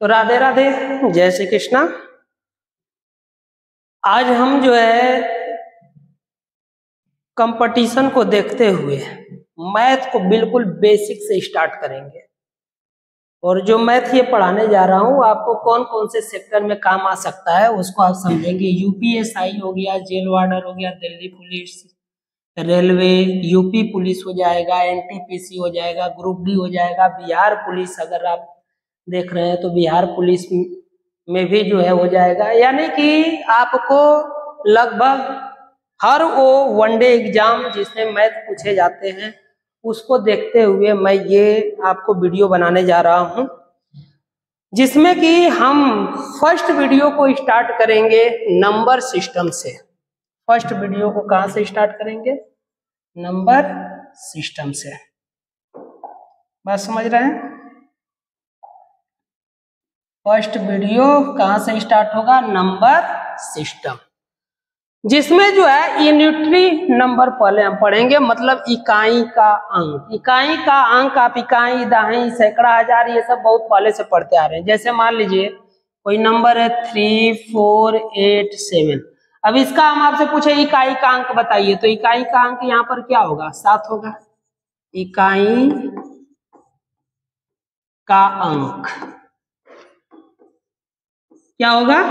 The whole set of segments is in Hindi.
तो राधे राधे, जय श्री कृष्णा। आज हम जो है कंपटीशन को देखते हुए मैथ को बिल्कुल बेसिक से स्टार्ट करेंगे। और जो मैथ ये पढ़ाने जा रहा हूँ आपको कौन कौन से सेक्टर में काम आ सकता है उसको आप समझेंगे। यूपीएसआई हो गया, जेल वार्डर हो गया, Delhi police, railway, UP police हो जाएगा, एनटीपीसी हो जाएगा, ग्रुप डी हो जाएगा, बिहार पुलिस अगर आप देख रहे हैं तो बिहार पुलिस में भी जो है हो जाएगा। यानी कि आपको लगभग हर वो वनडे एग्जाम जिसमें मैथ पूछे जाते हैं उसको देखते हुए मैं ये आपको वीडियो बनाने जा रहा हूं, जिसमें कि हम फर्स्ट वीडियो को स्टार्ट करेंगे नंबर सिस्टम से। फर्स्ट वीडियो को कहां से स्टार्ट करेंगे? नंबर सिस्टम से। बात समझ रहे हैं? फर्स्ट वीडियो कहां से स्टार्ट होगा? नंबर सिस्टम, जिसमें जो है यूनिटरी नंबर पहले हम पढ़ेंगे, मतलब इकाई का अंक। इकाई का अंक आप इकाई, दहाई, सैकड़ा, हजार ये सब बहुत पहले से पढ़ते आ रहे हैं। जैसे मान लीजिए कोई नंबर है 3, 4, 8, 7। अब इसका हम आपसे पूछे इकाई का अंक बताइए, तो इकाई का अंक यहाँ पर क्या होगा? 7 होगा। इकाई का अंक क्या होगा?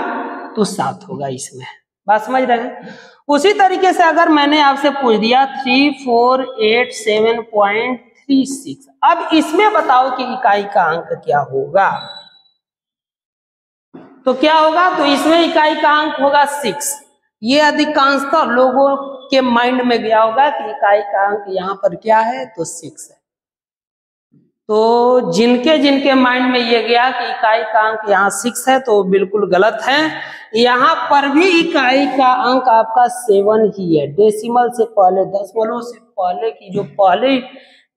तो 7 होगा इसमें। बात समझ रहे हैं? उसी तरीके से अगर मैंने आपसे पूछ दिया 3487.36, अब इसमें बताओ कि इकाई का अंक क्या होगा? तो क्या होगा? तो इसमें इकाई का अंक होगा 6। ये अधिकांशतः लोगों के माइंड में गया होगा कि इकाई का अंक यहाँ पर क्या है? तो 6 है। तो जिनके जिनके माइंड में ये गया कि इकाई का अंक यहाँ 6 है तो बिल्कुल गलत है। यहाँ पर भी इकाई का अंक आपका 7 ही है। डेसिमल से पहले, दशमलव से पहले की जो पहली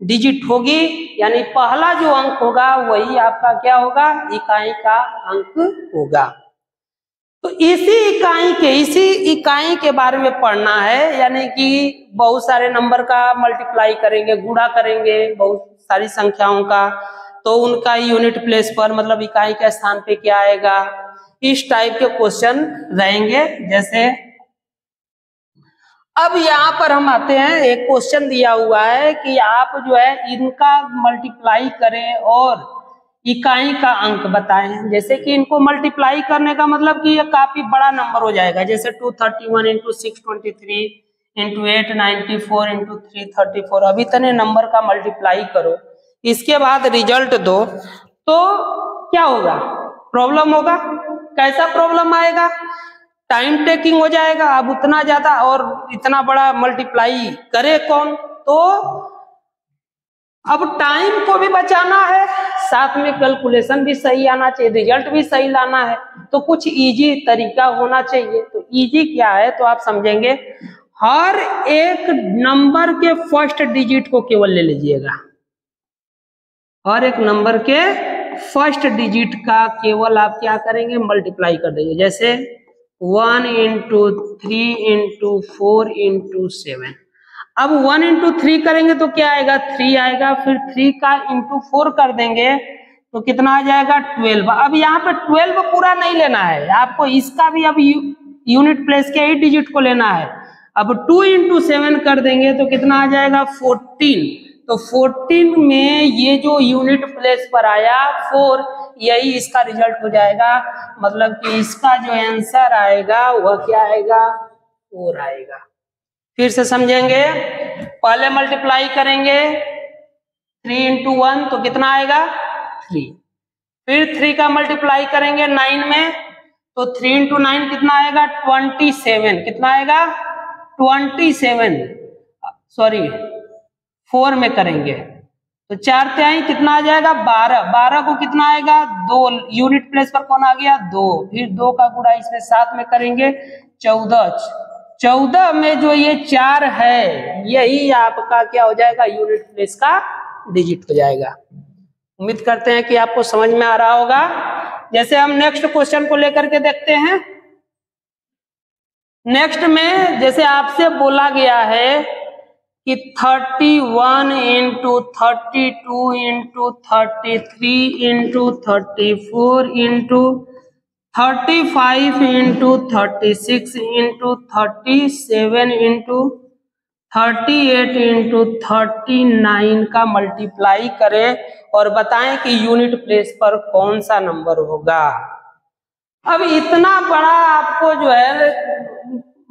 डिजिट होगी, यानी पहला जो अंक होगा वही आपका क्या होगा? इकाई का अंक होगा। तो इसी इकाई के बारे में पढ़ना है। यानी कि बहुत सारे नंबर का मल्टीप्लाई करेंगे, गुणा करेंगे बहुत सारी संख्याओं का, तो उनका यूनिट प्लेस पर मतलब इकाई के स्थान पे क्या आएगा, इस टाइप के क्वेश्चन रहेंगे। जैसे अब यहाँ पर हम आते हैं, एक क्वेश्चन दिया हुआ है कि आप जो है इनका मल्टीप्लाई करें और इकाई का अंक बताएं। जैसे कि इनको मल्टीप्लाई करने का मतलब कि ये काफी बड़ा नंबर हो जाएगा। जैसे 231 इंटू 623 इंटू 894 इंटू 334। अब इतने नंबर का मल्टीप्लाई करो, इसके बाद रिजल्ट दो, तो क्या होगा? प्रॉब्लम होगा। कैसा प्रॉब्लम आएगा? टाइम टेकिंग हो जाएगा। अब उतना ज्यादा और इतना बड़ा मल्टीप्लाई करे कौन? तो अब टाइम को भी बचाना है, साथ में कैलकुलेशन भी सही आना चाहिए, रिजल्ट भी सही लाना है, तो कुछ इजी तरीका होना चाहिए। तो इजी क्या है तो आप समझेंगे। हर एक नंबर के फर्स्ट डिजिट को केवल ले लीजिएगा। हर एक नंबर के फर्स्ट डिजिट का केवल आप क्या करेंगे? मल्टीप्लाई कर देंगे। जैसे 1 इंटू 3 इंटू 4 इंटू 7। अब 1 इंटू 3 करेंगे तो क्या आएगा? 3 आएगा। फिर 3 का इंटू 4 कर देंगे तो कितना आ जाएगा? 12। अब यहाँ पे 12 पूरा नहीं लेना है आपको, इसका भी अब यूनिट प्लेस के 8 डिजिट को लेना है। अब 2 इंटू 7 कर देंगे तो कितना आ जाएगा? 14। तो 14 में ये जो यूनिट प्लेस पर आया 4, यही इसका रिजल्ट हो जाएगा। मतलब कि इसका जो आंसर आएगा वह क्या आएगा? 4 आएगा। फिर से समझेंगे। पहले मल्टीप्लाई करेंगे 3 इंटू 1 तो कितना आएगा? 3। फिर 3 का मल्टीप्लाई करेंगे 9 में तो 3 इंटू 9 कितना आएगा? 27। कितना आएगा? 27। सॉरी 4 में करेंगे तो 4 तिहाई कितना आ जाएगा? 12। 12 को कितना आएगा? 2। यूनिट प्लेस पर कौन आ गया? 2। फिर 2 का गुणा इसमें 7 में करेंगे 14। 14 में जो ये 4 है यही आपका क्या हो जाएगा? यूनिट प्लेस का डिजिट हो जाएगा। उम्मीद करते हैं कि आपको समझ में आ रहा होगा। जैसे हम नेक्स्ट क्वेश्चन को लेकर के देखते हैं। नेक्स्ट में जैसे आपसे बोला गया है कि 31 into 32 into 33 into 34 into 35 into 36 into 37 into 38 into 39 का मल्टीप्लाई करें और बताएं कि यूनिट प्लेस पर कौन सा नंबर होगा। अब इतना बड़ा आपको जो है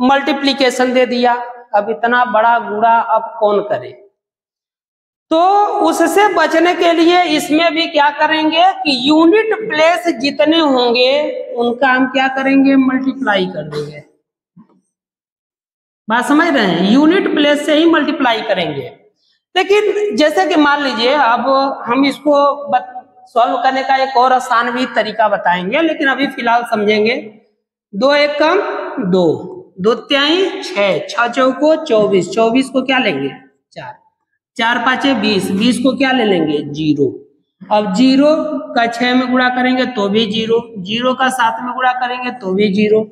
मल्टीप्लिकेशन दे दिया, अब इतना बड़ा गुणा अब कौन करे? तो उससे बचने के लिए इसमें भी क्या करेंगे कि यूनिट प्लेस जितने होंगे उनका हम क्या करेंगे, मल्टीप्लाई कर देंगे। बात समझ रहे हैं? यूनिट प्लेस से ही मल्टीप्लाई करेंगे। लेकिन जैसे कि मान लीजिए अब हम इसको सॉल्व करने का एक और आसान भी तरीका बताएंगे, लेकिन अभी फिलहाल समझेंगे। 2 एक कम 2, 2 त्याई 6, 6 चौको 24, 24 को क्या लेंगे 4, 4 पाँचे 20, 20 को क्या ले लेंगे 0। अब 0 का 6 में गुणा करेंगे तो भी 0, 0 का 7 में गुणा करेंगे तो भी 0,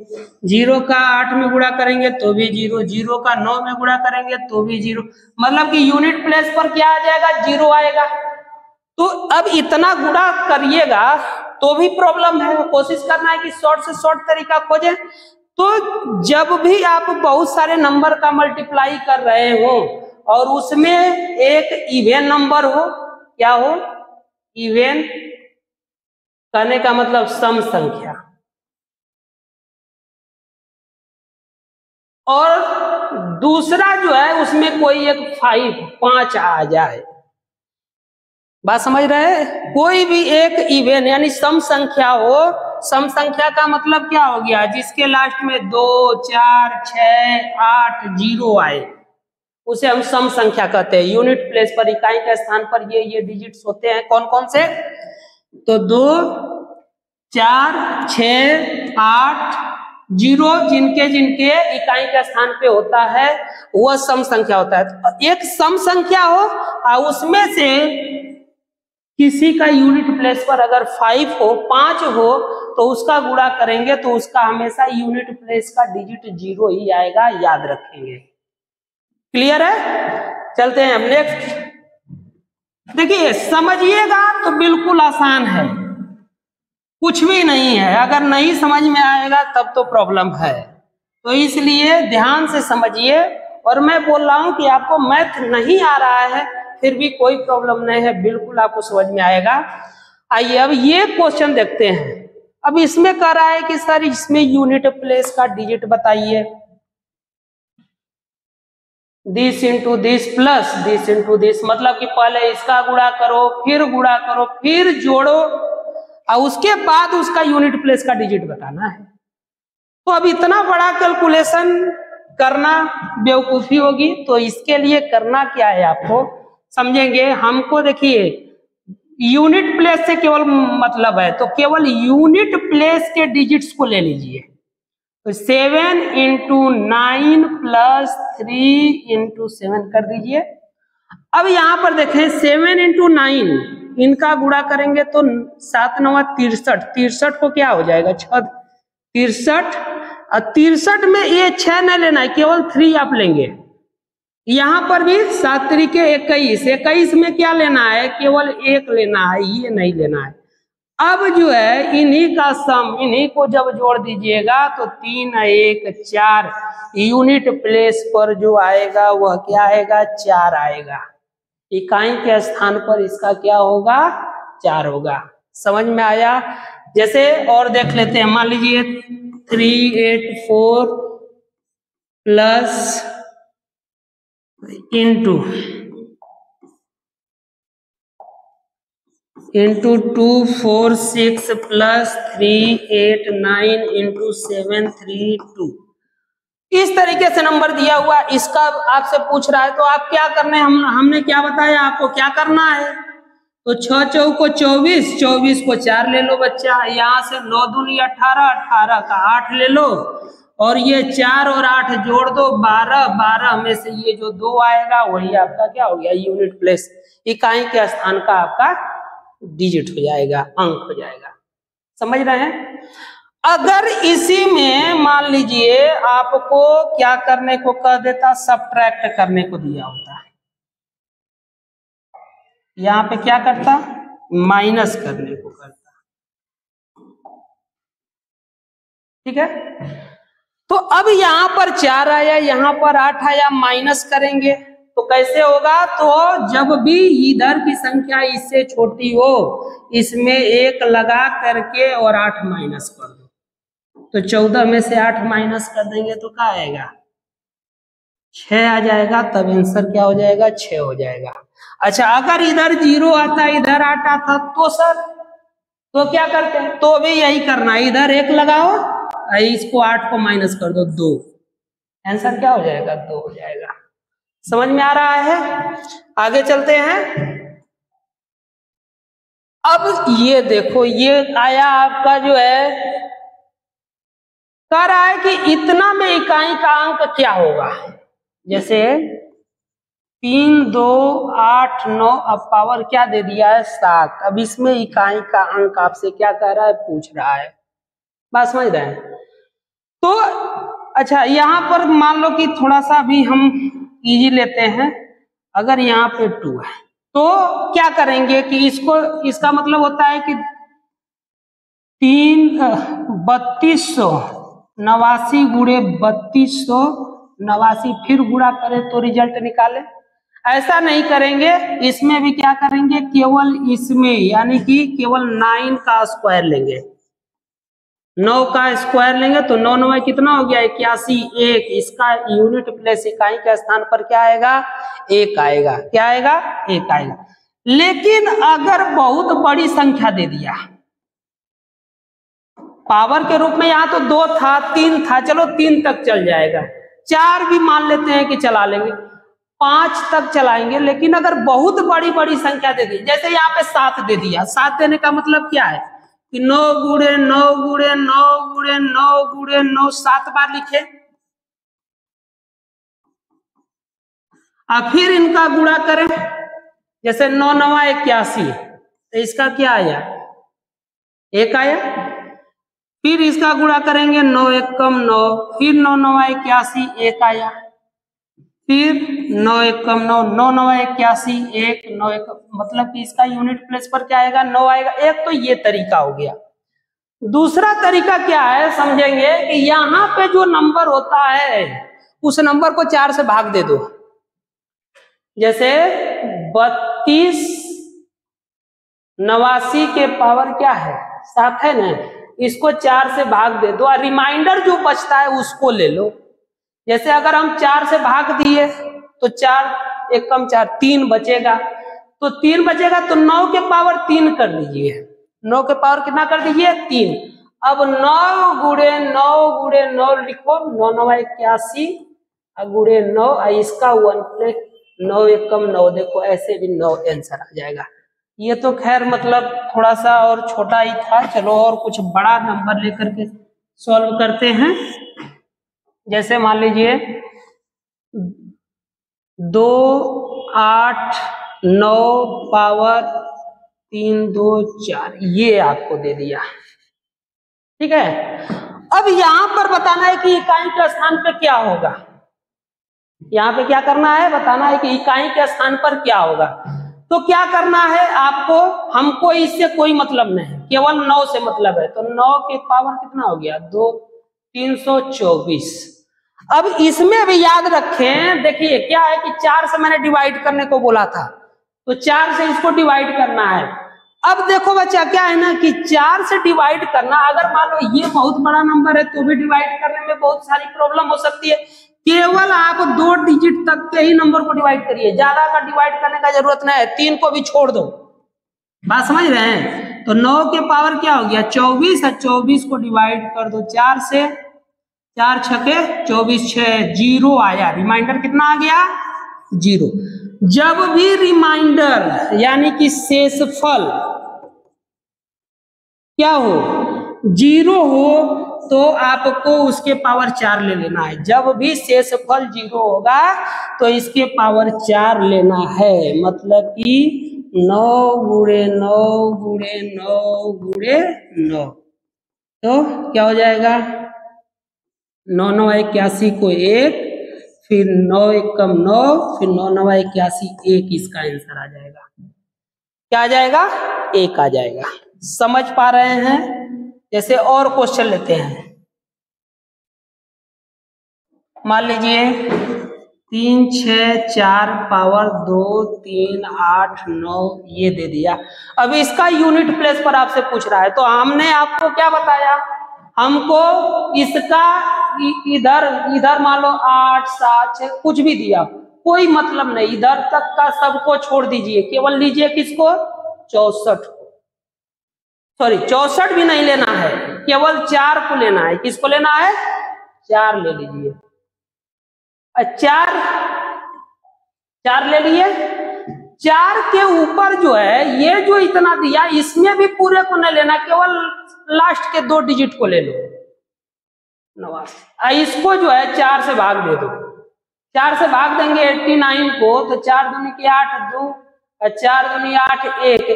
0 का 8 में गुणा करेंगे तो भी 0, 0 का 9 में गुणा करेंगे तो भी 0। मतलब कि यूनिट प्लेस पर क्या आ जाएगा, 0 आएगा। तो अब इतना गुणा करिएगा तो भी प्रॉब्लम है, कोशिश करना है कि शॉर्ट से शॉर्ट तरीका खोजें। तो जब भी आप बहुत सारे नंबर का मल्टीप्लाई कर रहे हो और उसमें एक इवन नंबर हो, क्या हो, इवन करने का मतलब सम संख्या, और दूसरा जो है उसमें कोई एक 5 आ जाए। बात समझ रहे हैं? कोई भी एक इवन यानी सम संख्या हो, सम संख्या का मतलब क्या हो गया, जिसके लास्ट में 2, 4, 6, 8, 0 आए उसे हम सम संख्या कहते हैं। यूनिट प्लेस पर, इकाई के स्थान पर ये डिजिट्स होते हैं, कौन कौन से? तो 2, 4, 6, 8, 0 जिनके जिनके इकाई के स्थान पे होता है वह सम संख्या होता है। तो एक सम संख्या हो और उसमें से किसी का यूनिट प्लेस पर अगर 5 हो, 5 हो, तो उसका गुणा करेंगे तो उसका हमेशा यूनिट प्लेस का डिजिट 0 ही आएगा, याद रखेंगे। क्लियर है? चलते हैं हम नेक्स्ट। देखिए समझिएगा तो बिल्कुल आसान है, कुछ भी नहीं है। अगर नहीं समझ में आएगा तब तो प्रॉब्लम है, तो इसलिए ध्यान से समझिए। और मैं बोल रहा हूं कि आपको मैथ नहीं आ रहा है फिर भी कोई प्रॉब्लम नहीं है, बिल्कुल आपको समझ में आएगा। आइए अब ये क्वेश्चन देखते हैं। अब इसमें कह रहा है कि सर इसमें यूनिट प्लेस का डिजिट बताइए, this into this plus this into this, मतलब कि पहले इसका गुणा करो, फिर गुणा करो, फिर जोड़ो और उसके बाद उसका यूनिट प्लेस का डिजिट बताना है। तो अब इतना बड़ा कैलकुलेशन करना बेवकूफी होगी, तो इसके लिए करना क्या है आपको समझेंगे। हमको देखिए यूनिट प्लेस से केवल मतलब है, तो केवल यूनिट प्लेस के डिजिट्स को ले लीजिए। तो 7 इंटू 9 प्लस 3 इंटू 7 कर दीजिए। अब यहां पर देखें 7 इंटू 9 इनका गुणा करेंगे तो 7 9 63, 63 को क्या हो जाएगा 6 63, और 63 में ये 6 नहीं लेना है, केवल 3 आप लेंगे। यहां पर भी 7 3 21, 21 में क्या लेना है, केवल 1 लेना है, ये नहीं लेना है। अब जो है इन्हीं का सम, इन्हीं को जब जोड़ दीजिएगा तो 3 1 4, यूनिट प्लेस पर जो आएगा वह क्या आएगा 4 आएगा। इकाई के स्थान पर इसका क्या होगा 4 होगा। समझ में आया? जैसे और देख लेते हैं, मान लीजिए 384 प्लस इंटू 246 प्लस 389 इंटू 732, इस तरीके से नंबर दिया हुआ। इसका आपसे पूछ रहा है तो आप क्या करने, हमने क्या बताया आपको क्या करना है। तो 6 चौको 24, 24 को 4 ले लो बच्चा, यहाँ से 9 दूनी 18, 18 का 8 ले लो, और ये 4 और 8 जोड़ दो 12, 12 में से ये जो 2 आएगा वही आपका क्या हो गया यूनिट प्लेस, इकाई के स्थान का आपका डिजिट हो जाएगा, अंक हो जाएगा। समझ रहे हैं? अगर इसी में मान लीजिए आपको क्या करने को कह देता, सब्ट्रैक्ट करने को दिया होता, यहाँ पे क्या करता, माइनस करने को करता। ठीक है, तो अब यहाँ पर 4 आया, यहाँ पर 8 आया, माइनस करेंगे तो कैसे होगा, तो जब भी इधर की संख्या इससे छोटी हो इसमें 1 लगा करके और 8 माइनस कर दो, तो 14 में से 8 माइनस कर देंगे तो क्या आएगा, 6 आ जाएगा। तब आंसर क्या हो जाएगा, 6 हो जाएगा। अच्छा, अगर इधर 0 आता, इधर 8 आता तो सर तो क्या करते हैं, तो भी यही करना, इधर 1 लगाओ, इसको 8 को माइनस कर दो, 2, आंसर क्या हो जाएगा, 2 हो जाएगा। समझ में आ रहा है? आगे चलते हैं। अब ये देखो, ये आया आपका जो है, कह रहा है कि इतना में इकाई का अंक क्या होगा, जैसे 3, 2, 8, 9, अब पावर क्या दे दिया है, 7। अब इसमें इकाई का अंक आपसे क्या कह रहा है, पूछ रहा है, बात समझ रहे हैं? तो अच्छा, यहाँ पर मान लो कि थोड़ा सा भी हम इजी लेते हैं, अगर यहाँ पे 2 है तो क्या करेंगे कि इसको, इसका मतलब होता है कि 3289 गुणे 3289 फिर गुणा करें तो रिजल्ट निकाले। ऐसा नहीं करेंगे, इसमें भी क्या करेंगे, केवल इसमें यानी कि केवल 9 का स्क्वायर लेंगे, 9 का स्क्वायर लेंगे तो 9 9 कितना हो गया, 81। 1 इसका यूनिट प्लेस इकाई के स्थान पर क्या आएगा, 1 आएगा। क्या आएगा, 1 आएगा। लेकिन अगर बहुत बड़ी संख्या दे दिया पावर के रूप में, यहां तो 2 था, 3 था, चलो 3 तक चल जाएगा, 4 भी मान लेते हैं कि चला लेंगे, 5 तक चलाएंगे। लेकिन अगर बहुत बड़ी बड़ी संख्या दे दी, जैसे यहाँ पे 7 दे दिया, 7 देने का मतलब क्या है कि 9 गुणे 9 गुणे 9 गुणे 9 गुणे 9 7 बार लिखे, और फिर इनका गुणा करें, जैसे 9 9 81, तो इसका क्या आया, 1 आया। फिर इसका गुणा करेंगे, 9 एकम 9, फिर 9 9 81, 1 आया। फिर 9 एकम 9, 9 9 81, 1, 9 एकम, मतलब कि इसका यूनिट प्लेस पर क्या आएगा, 9 आएगा। एक तो ये तरीका हो गया। दूसरा तरीका क्या है, समझेंगे कि यहाँ पे जो नंबर होता है उस नंबर को 4 से भाग दे दो, जैसे 32 89 के पावर क्या है, 7 है ना, इसको 4 से भाग दे दो, और रिमाइंडर जो बचता है उसको ले लो। जैसे अगर हम 4 से भाग दिए तो 4 एकम 4, 3 बचेगा, तो 3 बचेगा तो 9 के पावर 3 कर दीजिए, 9 के पावर कितना कर दीजिए, 3। अब 9 गुणे 9 गुणे 9 लिखो, 9 9 81 गुणे 9, इसका 1 प्लस 9 एकम 9, देखो ऐसे भी 9 आंसर आ जाएगा। ये तो खैर मतलब थोड़ा सा और छोटा ही था, चलो और कुछ बड़ा नंबर लेकर के सॉल्व करते हैं। जैसे मान लीजिए 2 8 9 पावर 3 2 4, ये आपको दे दिया, ठीक है। अब यहां पर बताना है कि इकाई के स्थान पे क्या होगा, यहाँ पे क्या करना है, बताना है कि इकाई के स्थान पर क्या होगा। तो क्या करना है आपको, हमको इससे कोई मतलब नहीं, केवल 9 से मतलब है। तो 9 के पावर कितना हो गया, 2, 324। अब इसमें भी याद रखें, देखिए क्या है कि 4 से मैंने डिवाइड करने को बोला था, तो 4 से इसको डिवाइड करना है। अब देखो बच्चा क्या है ना कि 4 से डिवाइड करना, अगर मान लो ये बहुत बड़ा नंबर है तो भी डिवाइड करने में बहुत सारी प्रॉब्लम हो सकती है। केवल आप 2 डिजिट तक के ही नंबर को डिवाइड करिए, ज्यादा का डिवाइड करने का जरूरत नहीं है, 3 को भी छोड़ दो, बात समझ रहे हैं। तो 9 के पावर क्या हो गया, 24 है, 24 को डिवाइड कर दो 4 से, 4 छके 24, 6 0 आया, रिमाइंडर कितना आ गया, 0। जब भी रिमाइंडर यानी कि शेषफल क्या हो, 0 हो तो आपको उसके पावर 4 ले लेना है। जब भी शेषफल 0 होगा तो इसके पावर 4 लेना है, मतलब कि 9 गुणे 9 गुणे 9 गुणे 9, तो क्या हो जाएगा, 9 9 81 को 1, फिर 9 एकम 9, फिर 9 9 81 1, इसका आंसर आ जाएगा। क्या आ जाएगा, 1 आ जाएगा। समझ पा रहे हैं? जैसे और क्वेश्चन लेते हैं, मान लीजिए 3 6 4 पावर 2 3 8 9 ये दे दिया। अब इसका यूनिट प्लेस पर आपसे पूछ रहा है, तो हमने आपको क्या बताया, हमको इसका इधर इधर मान लो 8 7 6 कुछ भी दिया, कोई मतलब नहीं, इधर तक का सबको छोड़ दीजिए, केवल लीजिए किसको, 64 को, सॉरी 64 भी नहीं लेना है, केवल 4 को लेना है। किसको लेना है, 4 ले लीजिए। 4 ले लिए, 4 के ऊपर जो है ये जो इतना दिया, इसमें भी पूरे को नहीं लेना, केवल लास्ट के 2 डिजिट को ले लो, 89। इसको जो है 4 से भाग दे दो, 4 से भाग देंगे 89 को, तो 4 दूनी के 8 2, 4 दूनी 8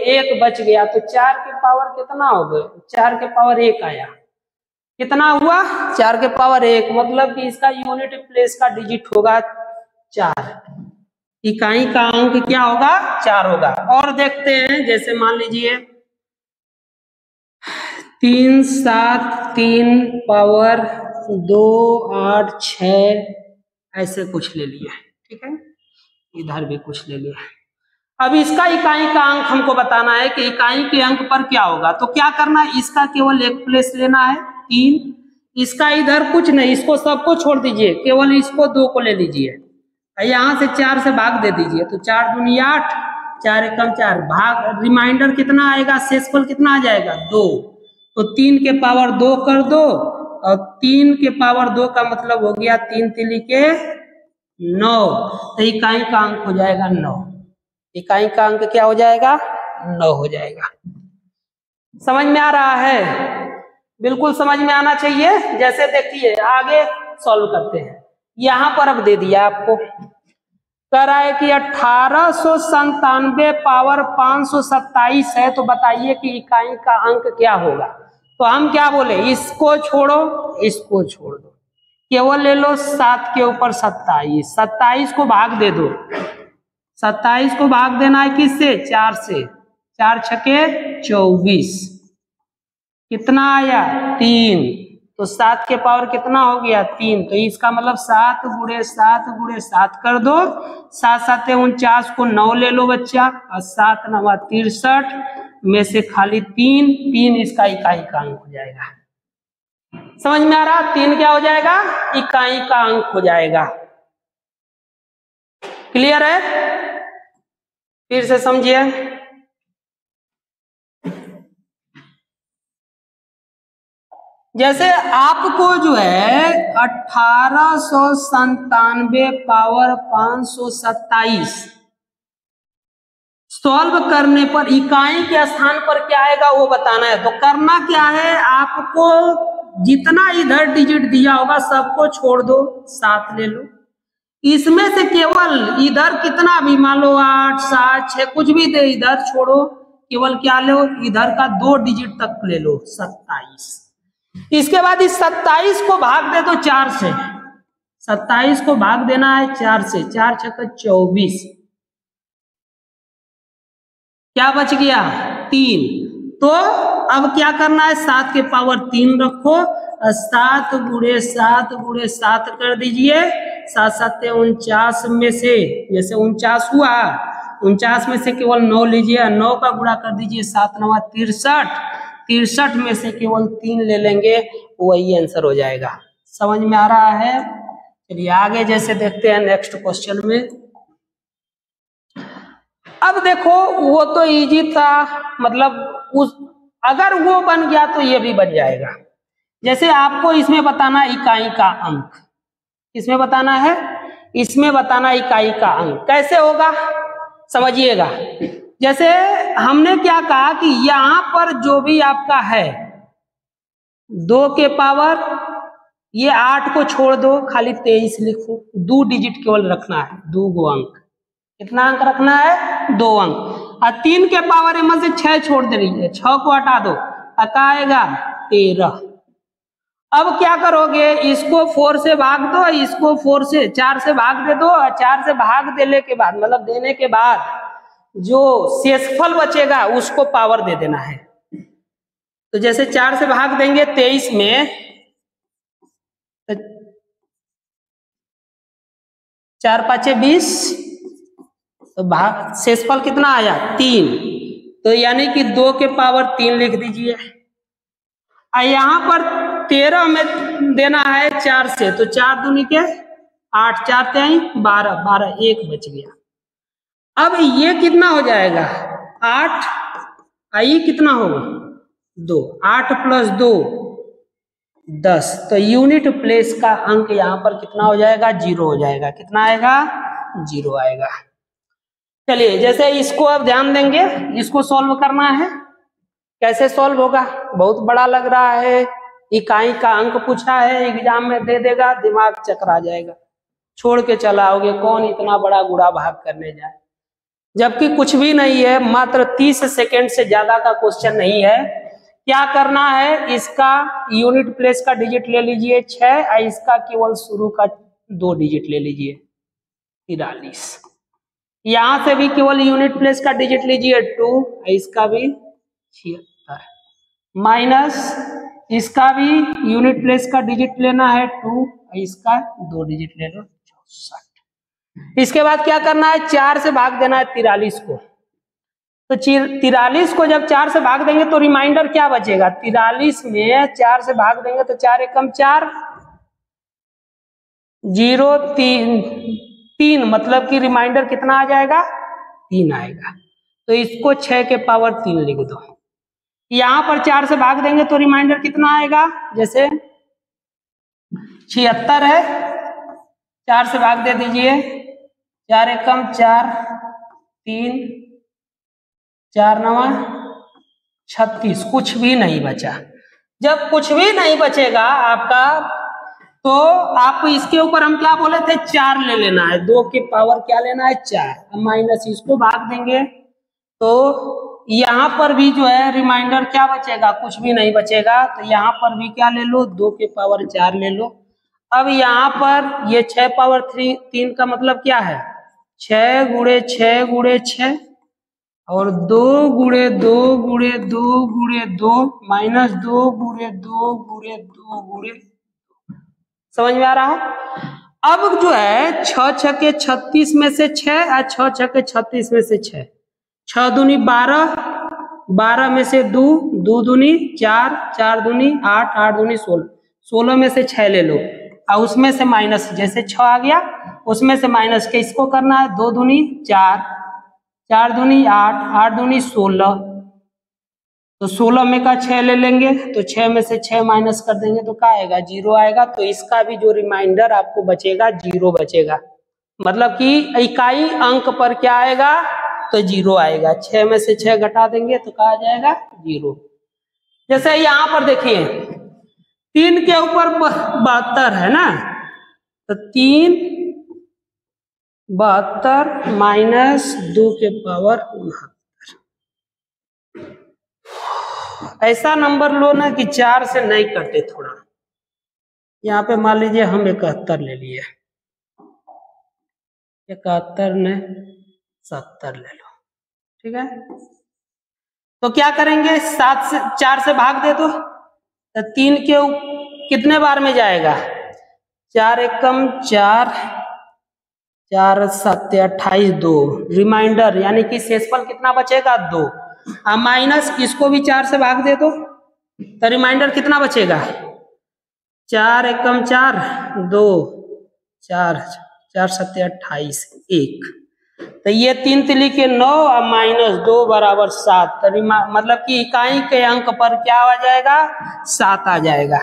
1 बच गया, तो 4 के पावर कितना हो गए, 4 के पावर 1 आया। कितना हुआ, 4 के पावर 1, मतलब कि इसका यूनिट प्लेस का डिजिट होगा 4, इकाई का अंक क्या होगा, 4 होगा। और देखते हैं, जैसे मान लीजिए 3 7 3 पावर 2 8 6 ऐसे कुछ ले लिया, ठीक है, इधर भी कुछ ले लिया। अब इसका इकाई का अंक हमको बताना है कि इकाई के अंक पर क्या होगा, तो क्या करना है, इसका केवल एक प्लेस लेना है 3, इसका इधर कुछ नहीं, इसको सबको छोड़ दीजिए, केवल इसको 2 को ले लीजिए, यहां से 4 से भाग दे दीजिए, तो 4 दूनी 8, 4 एकम 4, भाग रिमाइंडर कितना आएगा, शेषफल कितना आ जाएगा 2, तो 3 के पावर 2 कर दो, और 3 के पावर 2 का मतलब हो गया 3 3 के 9, तो इकाई का अंक हो जाएगा 9, इकाई का अंक क्या हो जाएगा, 9 हो जाएगा। समझ में आ रहा है, बिल्कुल समझ में आना चाहिए। जैसे देखिए आगे सॉल्व करते हैं, यहां पर अब दे दिया आपको, कह रहा है कि 1897 पावर 527 है, तो बताइए कि इकाई का अंक क्या होगा। तो हम क्या बोले, इसको छोड़ो, इसको छोड़ दो, केवल ले लो 7 के ऊपर 27, 27 को भाग दे दो, 27 को भाग देना है किससे, 4 से, 4 छके 24, कितना आया 3, तो 7 के पावर कितना हो गया 3, तो इसका मतलब 7 गुणे 7 गुणे 7 कर दो, 7 7 49 को 9 ले लो बच्चा, और 7 9 63 में से खाली 3 इसका इकाई का अंक हो जाएगा। समझ में आ रहा, 3 क्या हो जाएगा, इकाई का अंक हो जाएगा। क्लियर है, फिर से समझिए, जैसे आपको जो है 1897 पावर 527 सॉल्व करने पर इकाई के स्थान पर क्या आएगा वो बताना है। तो करना क्या है, आपको जितना इधर डिजिट दिया होगा सबको छोड़ दो, 7 ले लो, इसमें से केवल इधर कितना भी मान लो 8 7 6 कुछ भी दे, इधर छोड़ो, केवल क्या लो, इधर का 2 डिजिट तक ले लो 27। इसके बाद इस 27 को भाग दे दो 4 से, 27 को भाग देना है 4 से, 4 छक्का 24, क्या बच गया 3। तो अब क्या करना है, 7 के पावर 3 रखो, 7 गुणे 7 गुणे 7 कर दीजिए, 7 7 49 में से, जैसे 49 हुआ, 49 में से केवल 9 लीजिए, 9 का गुणा कर दीजिए, 7 9 63, 63 में से केवल 3 ले लेंगे, वही आंसर हो जाएगा। समझ में आ रहा है, चलिए आगे जैसे देखते हैं नेक्स्ट क्वेश्चन में। अब देखो वो तो इजी था, मतलब उस अगर वो बन गया तो ये भी बन जाएगा। जैसे आपको इसमें बताना इकाई का अंक, इसमें बताना है, इसमें बताना इकाई का अंक, कैसे होगा समझिएगा। जैसे हमने क्या कहा कि यहां पर जो भी आपका है 2 के पावर, ये 8 को छोड़ दो, खाली 23 लिखो, 2 डिजिट केवल रखना है, 2 गो अंक, कितना अंक रखना है 2 अंक, और 3 के पावर में से 6 छोड़ दे रही है, 6 को हटा दो, अका आएगा 13, अब क्या करोगे, इसको 4 से भाग दो, इसको 4 से भाग दे दो, 4 से भाग देने के बाद मतलब देने के बाद जो शेषफल बचेगा उसको पावर दे देना है। तो जैसे 4 से भाग देंगे 23 में, 4 5 20, तो भाग शेषफल कितना आया 3, तो यानी कि 2 के पावर 3 लिख दीजिए। यहाँ पर 13 में देना है 4 से, तो 4 दूनी के 8, 4 3 12, 12 1 बच गया। अब ये कितना हो जाएगा 8, आई कितना होगा 2, 8 + 2 10, तो यूनिट प्लेस का अंक यहाँ पर कितना हो जाएगा 0 हो जाएगा। कितना आएगा 0 आएगा। चलिए जैसे इसको अब ध्यान देंगे, इसको सॉल्व करना है। कैसे सॉल्व होगा, बहुत बड़ा लग रहा है, इकाई का अंक पूछा है, एग्जाम में दे देगा, दिमाग चकरा जाएगा, छोड़ के चला आओगे, कौन इतना बड़ा गुणा भाग करने जाए, जबकि कुछ भी नहीं है, मात्र 30 सेकेंड से ज्यादा का क्वेश्चन नहीं है। क्या करना है, इसका यूनिट प्लेस का डिजिट ले लीजिए 6, और इसका केवल शुरू का 2 डिजिट ले लीजिए 43, यहां से भी केवल यूनिट प्लेस का डिजिट लीजिए 2, इसका भी 76, माइनस इसका भी यूनिट प्लेस का डिजिट लेना है 2, इसका 2 डिजिट ले लो 64। इसके बाद क्या करना है, 4 से भाग देना है 43 को। तो 43 को जब 4 से भाग देंगे तो रिमाइंडर क्या बचेगा, 43 में 4 से भाग देंगे तो 4 एकम 4, 0 3, मतलब कि रिमाइंडर कितना आ जाएगा 3 आएगा। तो इसको 6 के पावर 3 लिख दो। यहां पर 4 से भाग देंगे तो रिमाइंडर कितना आएगा, जैसे 76 है, 4 से भाग दे दीजिए, 4 एकम 4, 3 4 9 36, कुछ भी नहीं बचा। जब कुछ भी नहीं बचेगा आपका, तो आप इसके ऊपर हम क्या बोले थे 4 ले लेना है, 2 के पावर क्या लेना है 4, माइनस इसको भाग देंगे तो यहाँ पर भी जो है रिमाइंडर क्या बचेगा, कुछ भी नहीं बचेगा। तो यहाँ पर भी क्या ले लो 2 के पावर 4 ले लो। अब यहाँ पर ये 6 पावर 3 का मतलब क्या है, 6 गुणे 6 गुणे 6 और 2 गुणे 2 गुणे 2 गुणे 2 माइनस 2 गुणे 2 गुणे 2 गुणे, समझ में आ रहा है। अब जो है 6 6 के 36 में से 6 और 6 6 के 36 में से 6, 6 दूनी 12, 12 में से 2, 2 दूनी 4, 4 दूनी 8, 8 दूनी 16, 16 में से 6 ले लो और उसमें से माइनस, जैसे 6 आ गया उसमें से माइनस के इसको करना है, 2 दूनी 4, 4 दूनी 8, 8 दूनी 16, तो 16 में का 6 ले लेंगे तो 6 में से 6 माइनस कर देंगे तो क्या आएगा 0 आएगा। तो इसका भी जो रिमाइंडर आपको बचेगा 0 बचेगा, मतलब कि इकाई अंक पर क्या आएगा तो 0 आएगा। 6 में से 6 घटा देंगे तो क्या आ जाएगा 0। जैसे यहाँ पर देखिए 3 के ऊपर 72 है ना, तो 3 72 माइनस 2 के पावर 69, ऐसा नंबर लो ना कि 4 से नहीं कटे थोड़ा। यहाँ पे मान लीजिए हम 71 ले लिए, 71 ने 70 ले लो, ठीक है। तो क्या करेंगे 7 से 4 से भाग दे दो, तो 3 के कितने बार में जाएगा, 4 एकम 4, 4 7 28 2, रिमाइंडर यानी कि शेषफल कितना बचेगा 2, माइनस इसको भी 4 से भाग दे दो तो रिमाइंडर कितना बचेगा, 4 एकम 4 2, 4 4 7 28 1, तो ये 3 तिली के 9 और माइनस 2 बराबर 7, तो मतलब कि इकाई के अंक पर क्या आ जाएगा 7 आ जाएगा।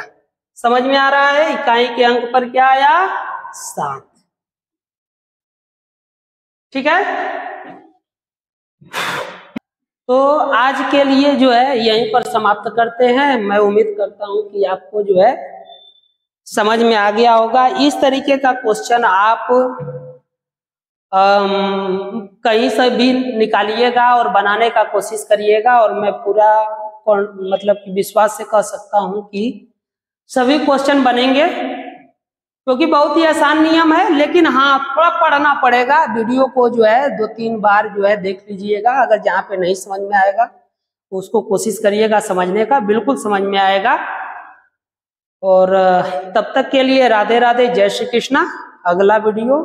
समझ में आ रहा है, इकाई के अंक पर क्या आया 7, ठीक है। तो आज के लिए जो है यहीं पर समाप्त करते हैं। मैं उम्मीद करता हूं कि आपको जो है समझ में आ गया होगा। इस तरीके का क्वेश्चन आप कहीं से भी निकालिएगा और बनाने का कोशिश करिएगा, और मैं पूरा मतलब कि विश्वास से कह सकता हूं कि सभी क्वेश्चन बनेंगे, क्योंकि बहुत ही आसान नियम है। लेकिन हाँ, थोड़ा पढ़ना पड़ेगा। वीडियो को जो है 2-3 बार जो है देख लीजिएगा। अगर जहाँ पे नहीं समझ में आएगा तो उसको कोशिश करिएगा समझने का, बिल्कुल समझ में आएगा। और तब तक के लिए राधे राधे, जय श्री कृष्णा। अगला वीडियो